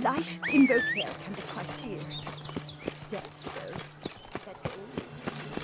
Life in Beauclair can be quite dear. Death, though, that's always true.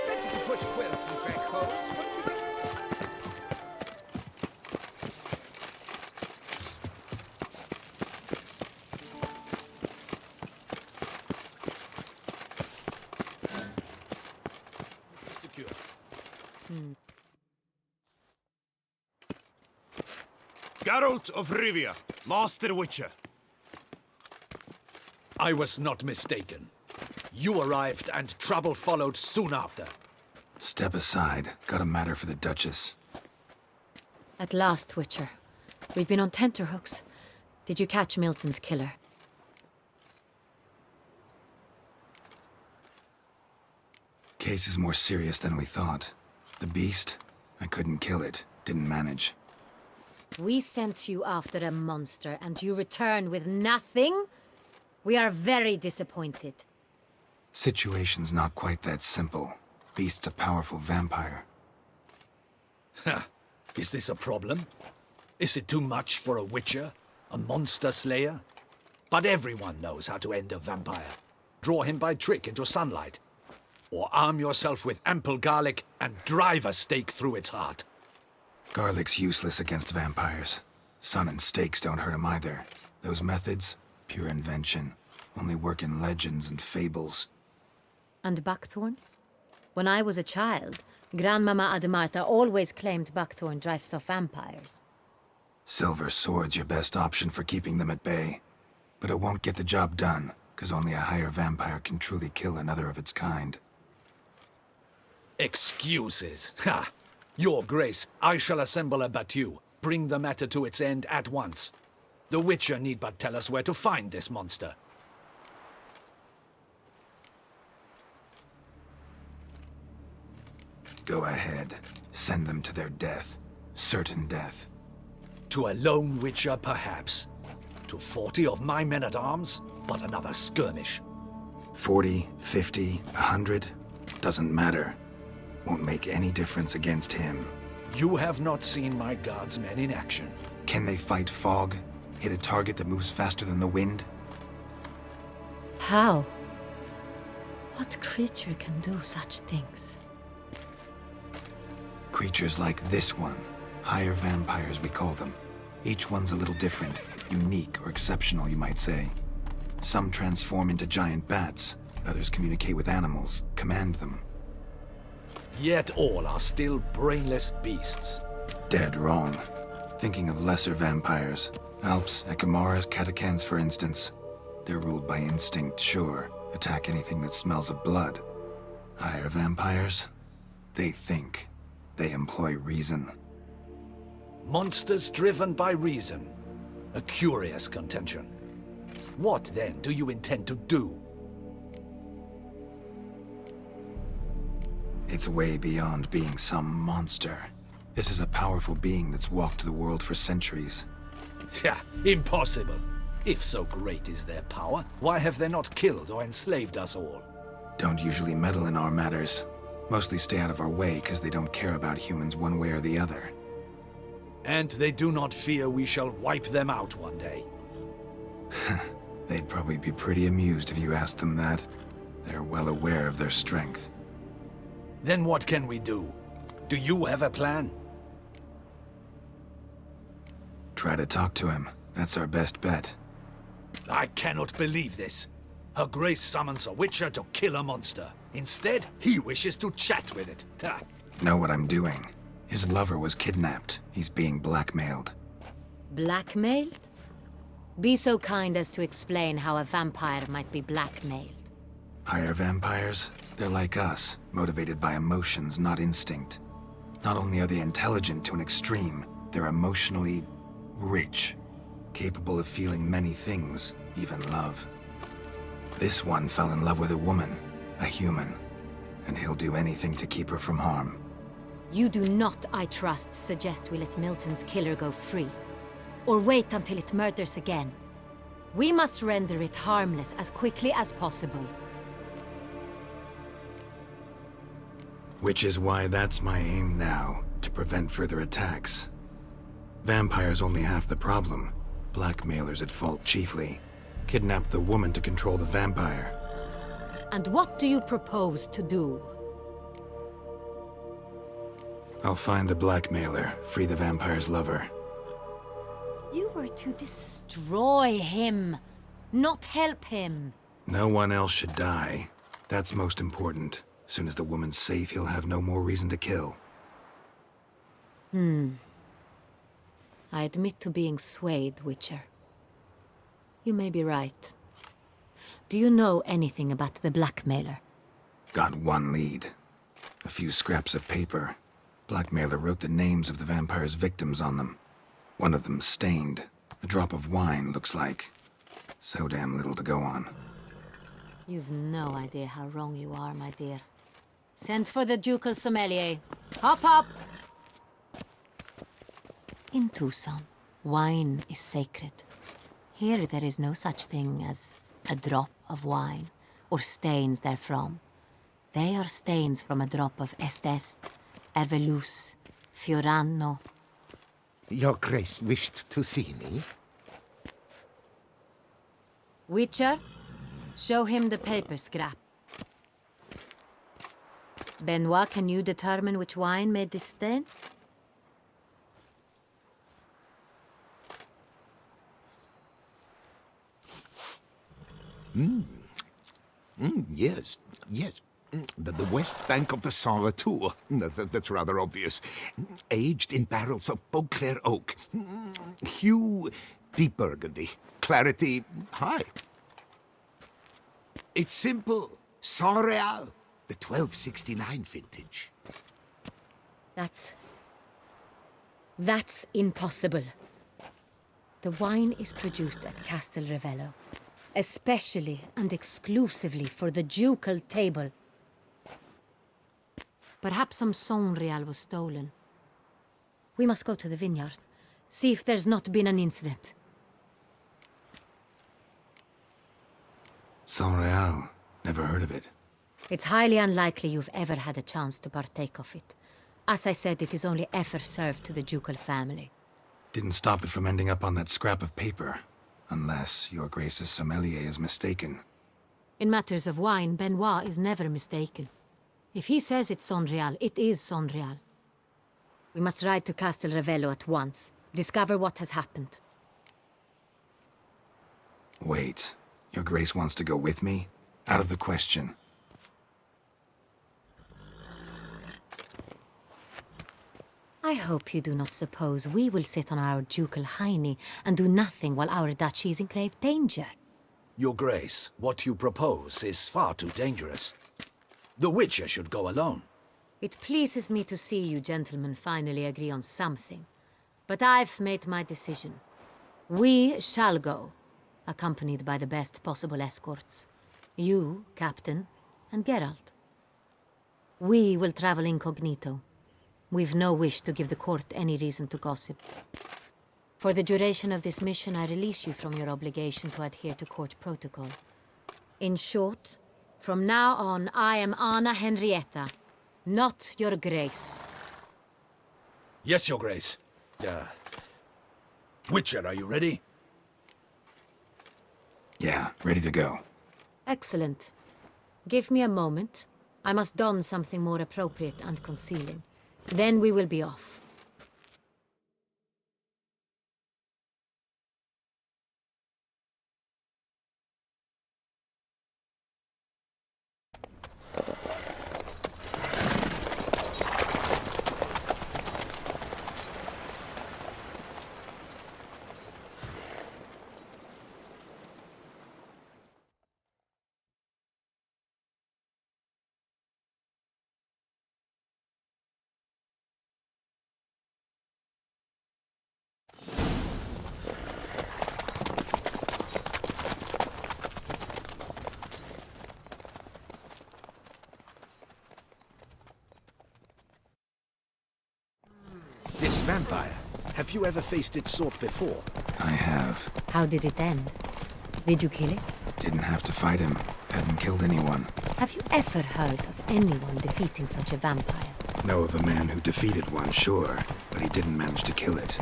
Bet you can push quilts and drag holes, wouldn't you think? Secure. Geralt of Rivia, Master Witcher. I was not mistaken. You arrived and trouble followed soon after. Step aside. Got a matter for the Duchess. At last, Witcher. We've been on tenterhooks. Did you catch Milton's killer? Case is more serious than we thought. The beast? I couldn't kill it. Didn't manage. We sent you after a monster and you returned with nothing? We are very disappointed. Situation's not quite that simple. Beast's a powerful vampire. Ha! Is this a problem? Is it too much for a Witcher? A monster slayer? But everyone knows how to end a vampire. Draw him by trick into sunlight. Or arm yourself with ample garlic and drive a stake through its heart. Garlic's useless against vampires. Sun and stakes don't hurt him either. Those methods, pure invention. Only work in legends and fables. And buckthorn? When I was a child, Grandmama Ademarta always claimed buckthorn drives off vampires. Silver sword's your best option for keeping them at bay. But it won't get the job done, because only a higher vampire can truly kill another of its kind. Excuses. Ha! Your Grace, I shall assemble a battue. Bring the matter to its end at once. The Witcher need but tell us where to find this monster. Go ahead. Send them to their death. Certain death. To a lone Witcher, perhaps. To 40 of my men-at-arms, but another skirmish. 40, 50, 100? Doesn't matter. Won't make any difference against him. You have not seen my guardsmen in action. Can they fight fog? Hit a target that moves faster than the wind? How? What creature can do such things? Creatures like this one. Higher vampires, we call them. Each one's a little different. Unique or exceptional, you might say. Some transform into giant bats. Others communicate with animals, command them. Yet all are still brainless beasts. Dead wrong. Thinking of lesser vampires. Alps, Ekamaras, Catacans, for instance. They're ruled by instinct, sure. Attack anything that smells of blood. Higher vampires? They think. They employ reason. Monsters driven by reason. A curious contention. What, then, do you intend to do? It's way beyond being some monster. This is a powerful being that's walked the world for centuries. Yeah, impossible. If so great is their power, why have they not killed or enslaved us all? Don't usually meddle in our matters. Mostly stay out of our way because they don't care about humans one way or the other. And they do not fear we shall wipe them out one day. They'd probably be pretty amused if you asked them that. They're well aware of their strength. Then what can we do? Do you have a plan? Try to talk to him. That's our best bet. I cannot believe this. Her Grace summons a Witcher to kill a monster. Instead, he wishes to chat with it. Ha. Know what I'm doing. His lover was kidnapped. He's being blackmailed. Blackmailed? Be so kind as to explain how a vampire might be blackmailed. Higher vampires? They're like us, motivated by emotions, not instinct. Not only are they intelligent to an extreme, They're emotionally rich, capable of feeling many things, even love. This one fell in love with a woman, a human, and he'll do anything to keep her from harm. You do not, I trust, suggest we let Milton's killer go free. Or wait until it murders again. We must render it harmless as quickly as possible. Which is why that's my aim now, to prevent further attacks. Vampires only half the problem. Blackmailers at fault chiefly. Kidnapped the woman to control the vampire. And what do you propose to do? I'll find the blackmailer, free the vampire's lover. You were to destroy him, not help him. No one else should die. That's most important. Soon as the woman's safe, he'll have no more reason to kill. I admit to being swayed, Witcher. You may be right. Do you know anything about the blackmailer? Got one lead. A few scraps of paper. Blackmailer wrote the names of the vampire's victims on them. One of them stained. A drop of wine, looks like. So damn little to go on. You've no idea how wrong you are, my dear. Send for the ducal sommelier. Hop, hop! In Tucson, wine is sacred. Here there is no such thing as a drop of wine, or stains therefrom. They are stains from a drop of Est, Ervelus, Fiorano. Your Grace wished to see me? Witcher, show him the paper scrap. Benoit, can you determine which wine made this stain? Yes, yes. The west bank of the Saint Retour. That's rather obvious. Aged in barrels of Beauclair oak. Hue, deep burgundy. Clarity, high. It's simple. Saint Real, the 1269 vintage. That's impossible. The wine is produced at Castel Ravello, especially and exclusively for the ducal table. Perhaps some Saint Real was stolen. We must go to the vineyard, see if there's not been an incident. Saint Real. Never heard of it. It's highly unlikely you've ever had a chance to partake of it. As I said, it is only ever served to the ducal family. Didn't stop it from ending up on that scrap of paper. Unless your Grace's sommelier is mistaken. In matters of wine, Benoit is never mistaken. If he says it's Saint Real, it is Saint Real. We must ride to Castel Ravello at once. Discover what has happened. Wait. Your Grace wants to go with me? Out of the question. I hope you do not suppose we will sit on our ducal hiney and do nothing while our duchy is in grave danger. Your Grace, what you propose is far too dangerous. The Witcher should go alone. It pleases me to see you gentlemen finally agree on something. But I've made my decision. We shall go, accompanied by the best possible escorts. You, Captain, and Geralt. We will travel incognito. We've no wish to give the court any reason to gossip. For the duration of this mission, I release you from your obligation to adhere to court protocol. In short, from now on, I am Anna Henrietta, not your Grace. Yes, Your Grace. Witcher, are you ready? Yeah, ready to go. Excellent. Give me a moment. I must don something more appropriate and concealing. Then we will be off. vampire. Have you ever faced its sort before? I have. How did it end? Did you kill it? Didn't have to fight him. Hadn't killed anyone. Have you ever heard of anyone defeating such a vampire? Know of a man who defeated one, sure, but he didn't manage to kill it.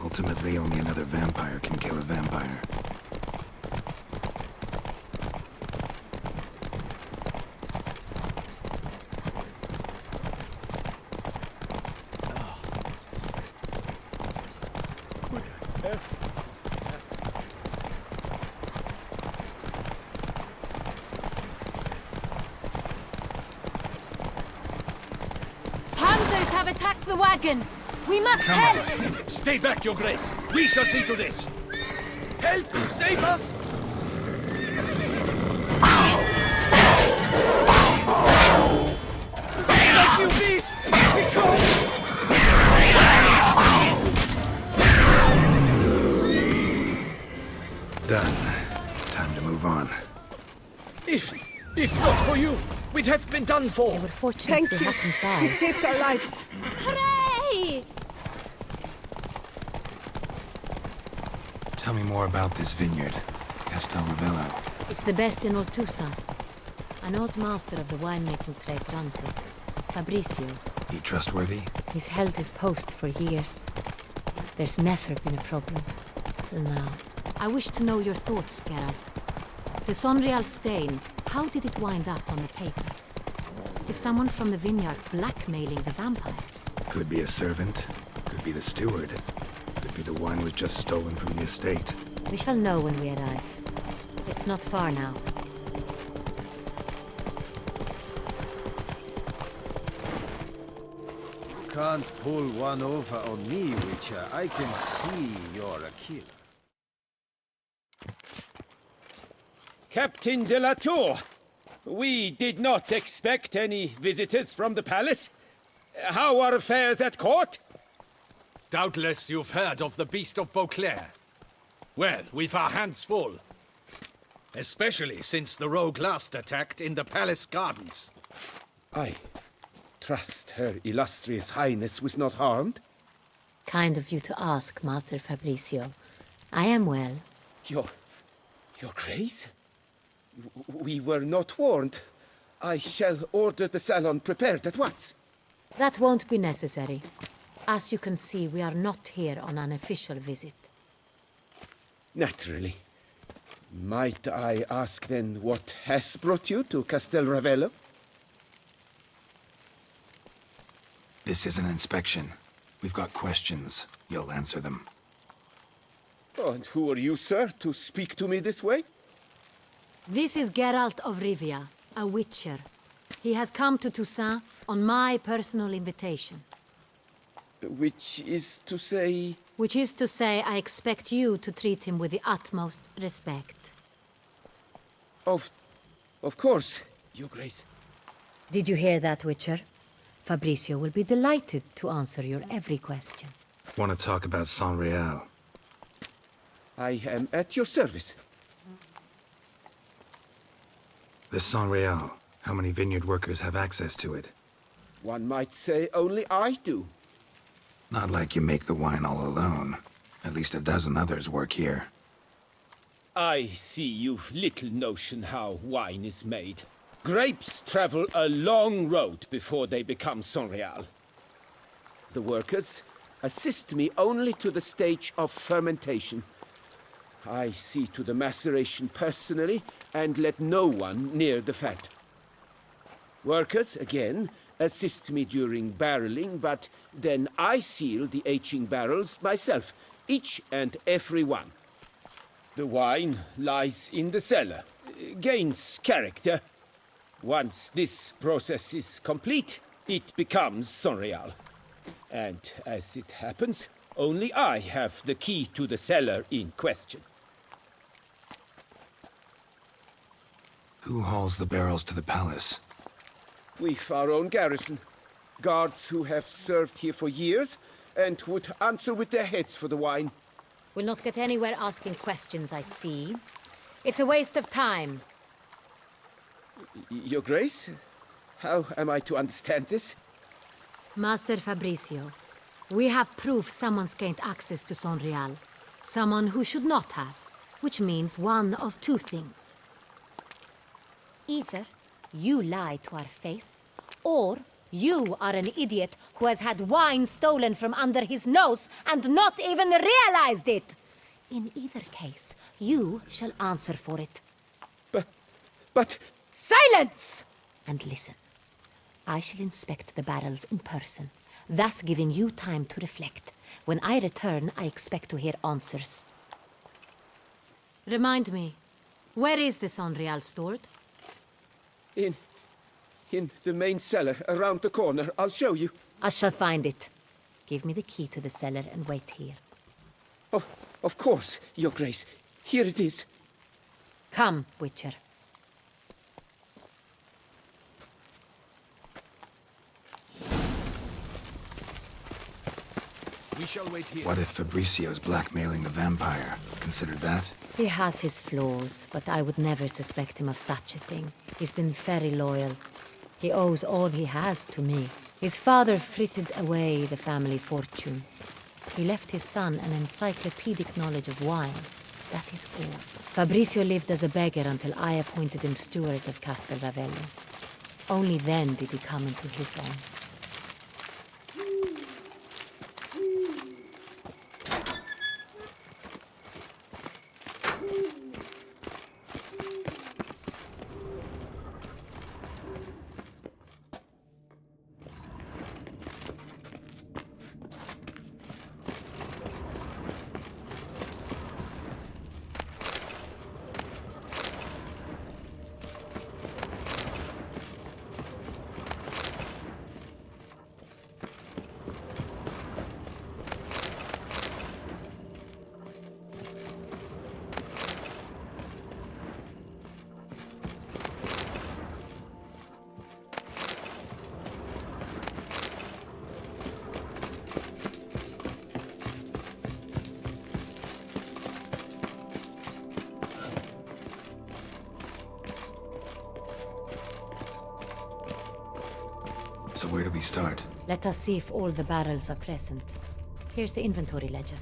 Ultimately, only another vampire can kill a vampire. Hunters have attacked the wagon! We must help! Stay back, Your Grace. We shall see to this. Help! Save us! Thank you, beast! We Done. Time to move on. If not for you, we'd have been done for. They were fortunate Thank we you. happened by. You saved our lives. Hooray! Tell me more about this vineyard, Castel Ravello. It's the best in Ortusa. An old master of the winemaking trade runs it. Fabricio. He trustworthy? He's held his post for years. There's never been a problem. Till now. I wish to know your thoughts, Geralt. The Sonreal stain, how did it wind up on the paper? Is someone from the vineyard blackmailing the vampire? Could be a servant. Could be the steward. Could be the wine was just stolen from the estate. We shall know when we arrive. It's not far now. Can't pull one over on me, Witcher. I can see you're a killer. Captain de la Tour, we did not expect any visitors from the palace. How are affairs at court? Doubtless you've heard of the Beast of Beauclair. Well, we've our hands full. Especially since the rogue last attacked in the palace gardens. I trust Her Illustrious Highness was not harmed. Kind of you to ask, Master Fabricio. I am well. Your Grace? We were not warned. I shall order the salon prepared at once. That won't be necessary. As you can see, we are not here on an official visit. Naturally. Might I ask then what has brought you to Castel Ravello? This is an inspection. We've got questions. You'll answer them. Oh, and who are you, sir, to speak to me this way? This is Geralt of Rivia, a witcher. He has come to Toussaint on my personal invitation. Which is to say... Which is to say, I expect you to treat him with the utmost respect. Of course, Your Grace. Did you hear that, Witcher? Fabricio will be delighted to answer your every question. Want to talk about Sonreal? I am at your service. The Sonreal. How many vineyard workers have access to it? One might say only I do. Not like you make the wine all alone. At least a dozen others work here. I see you've little notion how wine is made. Grapes travel a long road before they become Sonreal. The workers assist me only to the stage of fermentation. I see to the maceration personally and let no one near the fat. Workers, again, assist me during barreling, but then I seal the aging barrels myself, each and every one. The wine lies in the cellar, gains character. Once this process is complete, it becomes Sonreal. And as it happens, only I have the key to the cellar in question. Who hauls the barrels to the palace? We've our own garrison. Guards who have served here for years and would answer with their heads for the wine. We'll not get anywhere asking questions, I see. It's a waste of time. Your Grace? How am I to understand this? Master Fabricio, We have proof someone's gained access to Sonreal. Someone who should not have, which means one of two things. Either you lie to our face, or you are an idiot who has had wine stolen from under his nose and not even realized it. In either case, you shall answer for it. But... Silence! And listen. I shall inspect the barrels in person, thus giving you time to reflect. When I return, I expect to hear answers. Remind me, where is the Sonreal stored? In the main cellar, around the corner. I'll show you. I shall find it. Give me the key to the cellar and wait here. Oh, of course, Your Grace. Here it is. Come, Witcher. We shall wait here. What if Fabricio's blackmailing the vampire? Considered that? He has his flaws, but I would never suspect him of such a thing. He's been very loyal. He owes all he has to me. His father frittered away the family fortune. He left his son an encyclopedic knowledge of wine. That is all. Fabricio lived as a beggar until I appointed him steward of Castel Ravello. Only then did he come into his own. So where do we start? Let us see if all the barrels are present. Here's the inventory ledger.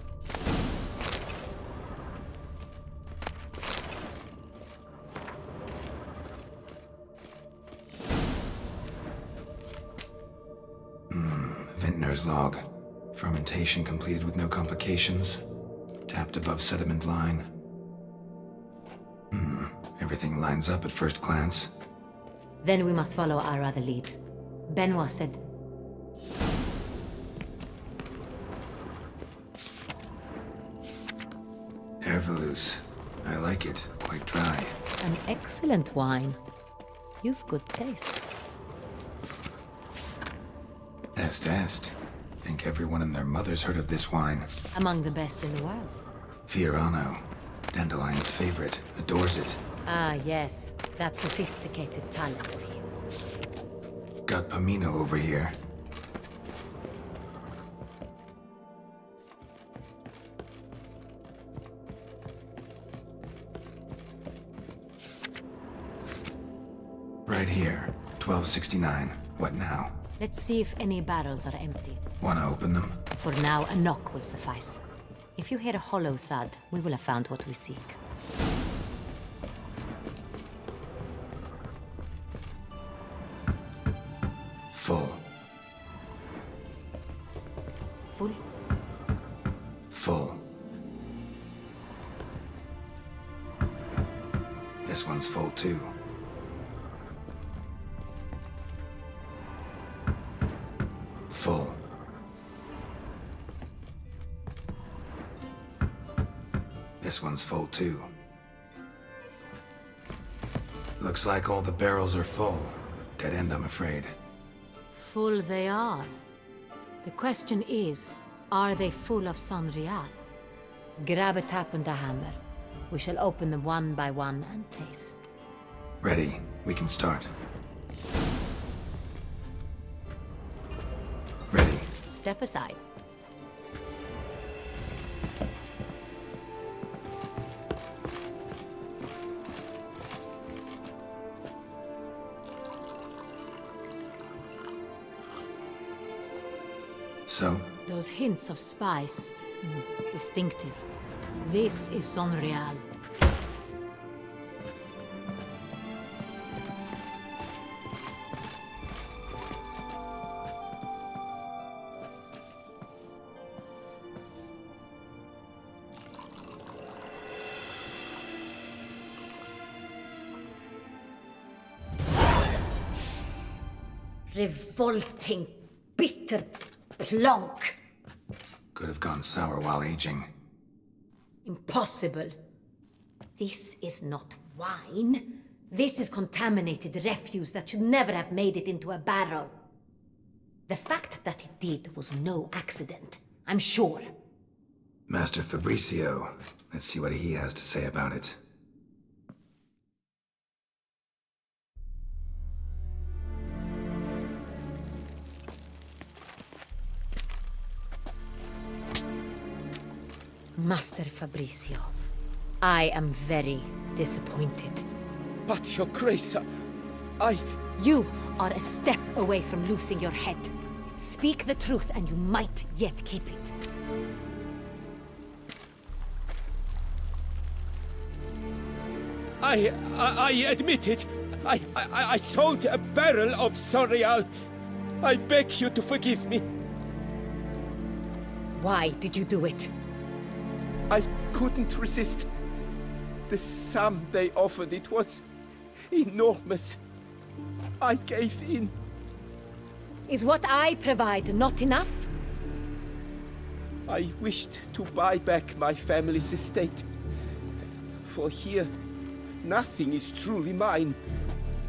Vintner's log. Fermentation completed with no complications. Tapped above sediment line. Everything lines up at first glance. Then we must follow our other lead. Benoit said... Herveloos. I like it. Quite dry. An excellent wine. You've good taste. Est. Think everyone and their mother's heard of this wine. Among the best in the world. Fiorano. Dandelion's favorite. Adores it. Ah, yes. That sophisticated palate of his. Got Pomino over here. Right here. 1269. What now? Let's see if any barrels are empty. Wanna open them? For now, a knock will suffice. If you hear a hollow thud, we will have found what we seek. Full. Full? Full. This one's full too. Full. This one's full too. Looks like all the barrels are full. Dead end, I'm afraid. Full they are. The question is, are they full of Sonreal? Grab a tap and a hammer. We shall open them one by one and taste. Ready. We can start. Ready. Step aside. So, Those hints of spice. Distinctive. This is Sonreal. Revolting, bitter plonk. Could have gone sour while aging. Impossible. This is not wine. This is contaminated refuse that should never have made it into a barrel. The fact that it did was no accident, I'm sure. Master Fabricio. Let's see what he has to say about it. Master Fabricio, I am very disappointed. But, Your Grace, I... You are a step away from losing your head. Speak the truth and you might yet keep it. I admit it. I sold a barrel of Sonreal. I beg you to forgive me. Why did you do it? I couldn't resist. The sum they offered, it was enormous. I gave in. Is what I provide not enough? I wished to buy back my family's estate. For here, nothing is truly mine.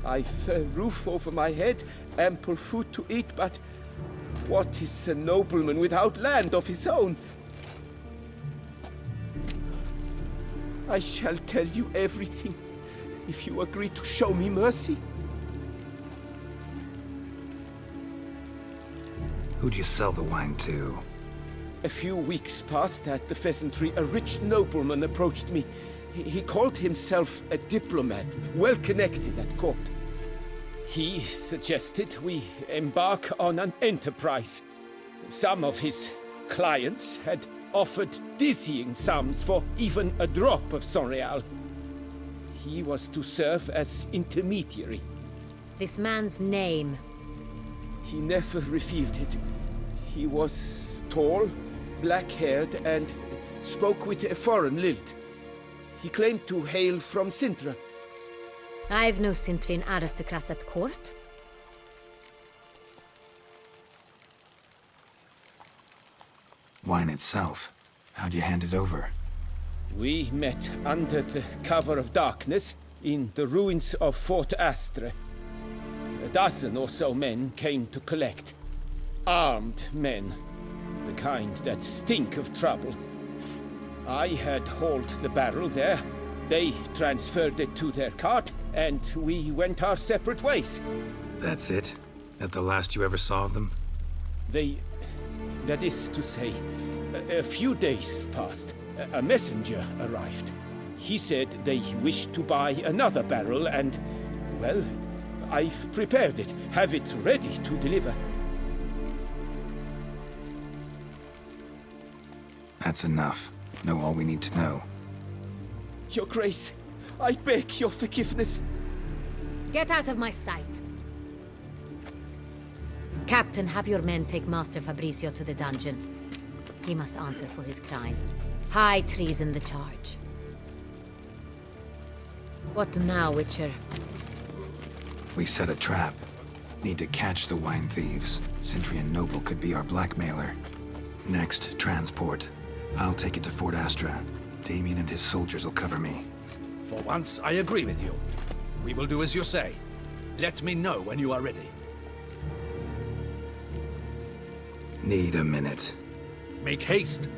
I've a roof over my head, ample food to eat, but what is a nobleman without land of his own? I shall tell you everything, if you agree to show me mercy. Who'd you sell the wine to? A few weeks past at the pheasantry, a rich nobleman approached me. He called himself a diplomat, well connected at court. He suggested we embark on an enterprise. Some of his clients had offered dizzying sums for even a drop of Sonreal. He was to serve as intermediary. This man's name. He never revealed it. He was tall, black-haired, and spoke with a foreign lilt. He claimed to hail from Sintra. I've no Sintrian aristocrat at court. Wine itself. How'd you hand it over? We met under the cover of darkness in the ruins of Fort Astre. A dozen or so men came to collect. Armed men. The kind that stink of trouble. I had hauled the barrel there. They transferred it to their cart, and we went our separate ways. That's it? At the last you ever saw of them? That is to say, a few days passed. A messenger arrived. He said they wished to buy another barrel and, well, I've prepared it, have it ready to deliver. That's enough. Know all we need to know. Your Grace, I beg your forgiveness. Get out of my sight. Captain, have your men take Master Fabricio to the dungeon. He must answer for his crime. High treason the charge. What now, Witcher? We set a trap. Need to catch the wine thieves. Sintrian noble could be our blackmailer. Next, transport. I'll take it to Fort Astra. Damien and his soldiers will cover me. For once, I agree with you. We will do as you say. Let me know when you are ready. Need a minute. Make haste.